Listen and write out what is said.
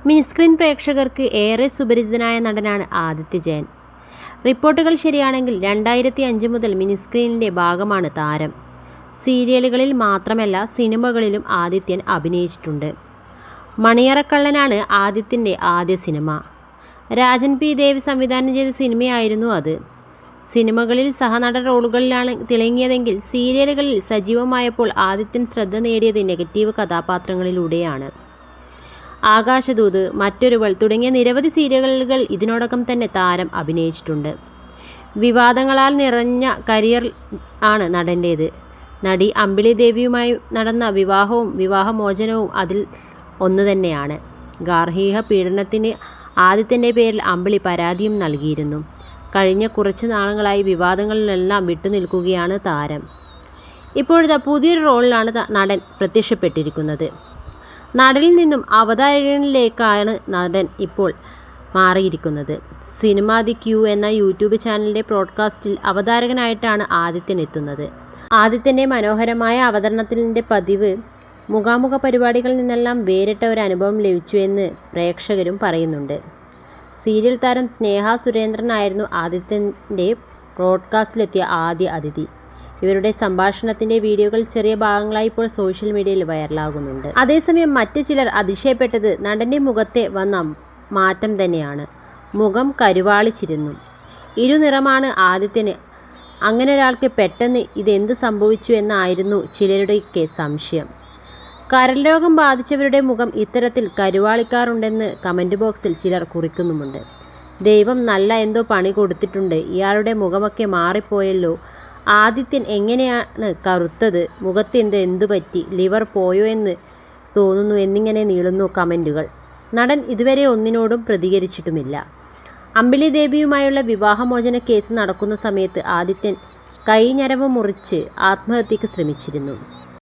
Mini screen പ്രേക്ഷകർക്ക് ഏറെ സുപരിചിതനായ നടനാണ് ആദിത്യ ജയൻ. റിപ്പോർട്ടുകൾ ശരിയാണെങ്കിൽ 2005 മുതൽ മിനിസ്ക്രീനിൻ്റെ ഭാഗമാണ് താരം. സീരിയലുകളിൽ മാത്രമല്ല സിനിമകളിലും ആദിത്യൻ അഭിനയിച്ചിട്ടുണ്ട്. മണിയറക്കള്ളനാണ് ആദിത്യൻ്റെ ആദ്യ സിനിമ. രാജൻ പി ദേവ് സംവിധാനം ചെയ്ത സിനിമയായിരുന്നു അത്. സിനിമകളിൽ സഹനട റോളുകളിലാണ് തിളങ്ങിയതെങ്കിൽ സീരിയലുകളിൽ സജീവമായപ്പോൾ ആദിത്യൻ ശ്രദ്ധ നേടിയത് നെഗറ്റീവ് കഥാപാത്രങ്ങളിലൂടെയാണ്. ആകാശദൂത്, മറ്റൊരുവൾ തുടങ്ങിയ നിരവധി സീരിയലുകൾ ഇതിനോടകം തന്നെ താരം അഭിനയിച്ചിട്ടുണ്ട്. വിവാദങ്ങളാൽ നിറഞ്ഞ കരിയർ ആണ് നടൻ്റേത്. നടി അമ്പിളി ദേവിയുമായി നടന്ന വിവാഹവും വിവാഹമോചനവും അതിൽ ഒന്ന് തന്നെയാണ്. ഗാർഹിക പീഡനത്തിന് ആദിത്യൻ്റെ പേരിൽ അമ്പിളി പരാതിയും നൽകിയിരുന്നു. കഴിഞ്ഞ കുറച്ച് നാളുകളായി വിവാദങ്ങളിലെല്ലാം വിട്ടുനിൽക്കുകയാണ് താരം. ഇപ്പോഴത്തെ പുതിയൊരു റോളിലാണ് നടൻ പ്രത്യക്ഷപ്പെട്ടിരിക്കുന്നത്. നടനിൽ നിന്നും അവതാരകനിലേക്കാണ് നടൻ ഇപ്പോൾ മാറിയിരിക്കുന്നത്. സിനിമ ദി ക്യൂ എന്ന യൂട്യൂബ് ചാനലിൻ്റെ പോഡ്കാസ്റ്റിൽ അവതാരകനായിട്ടാണ് ആദിത്യൻ എത്തുന്നത്. ആദിത്യൻ്റെ മനോഹരമായ അവതരണത്തിൻ്റെ പതിവ് മുഖാമുഖ പരിപാടികളിൽ നിന്നെല്ലാം വേറിട്ട ഒരു അനുഭവം ലഭിച്ചുവെന്ന് പ്രേക്ഷകരും പറയുന്നുണ്ട്. സീരിയൽ താരം സ്നേഹ സുരേന്ദ്രനായിരുന്നു ആദിത്യൻ്റെ പോഡ്കാസ്റ്റിലെത്തിയ ആദ്യ അതിഥി. ഇവരുടെ സംഭാഷണത്തിൻ്റെ വീഡിയോകൾ ചെറിയ ഭാഗങ്ങളായി ഇപ്പോൾ സോഷ്യൽ മീഡിയയിൽ വൈറലാകുന്നുണ്ട്. അതേസമയം മറ്റ് ചിലർ അതിശയപ്പെട്ടത് നടൻ്റെ മുഖത്തെ വന്ന മാറ്റം തന്നെയാണ്. മുഖം കരുവാളിച്ചിരുന്നു. ഇരുനിറമാണ് ആദിത്യന്. അങ്ങനെ ഒരാൾക്ക് പെട്ടെന്ന് ഇതെന്ത് സംഭവിച്ചു എന്നായിരുന്നു ചിലരുടെയൊക്കെ സംശയം. കരൾരോഗം ബാധിച്ചവരുടെ മുഖം ഇത്തരത്തിൽ കരുവാളിക്കാറുണ്ടെന്ന് കമൻറ്റ് ബോക്സിൽ ചിലർ കുറിക്കുന്നുമുണ്ട്. ദൈവം നല്ല എന്തോ പണി കൊടുത്തിട്ടുണ്ട്, ഇയാളുടെ മുഖമൊക്കെ മാറിപ്പോയല്ലോ, ആദിത്യൻ എങ്ങനെയാണ് കറുത്തത്, മുഖത്തെന്ത് എന്തുപറ്റി, ലിവർ പോയോ എന്ന് തോന്നുന്നു എന്നിങ്ങനെ നീളുന്നു കമൻറ്റുകൾ. നടൻ ഇതുവരെ ഒന്നിനോടും പ്രതികരിച്ചിട്ടുമില്ല. അമ്പിളി ദേവിയുമായുള്ള വിവാഹമോചന കേസ് നടക്കുന്ന സമയത്ത് ആദിത്യൻ കൈഞ്ഞരവ് മുറിച്ച് ആത്മഹത്യക്ക് ശ്രമിച്ചിരുന്നു.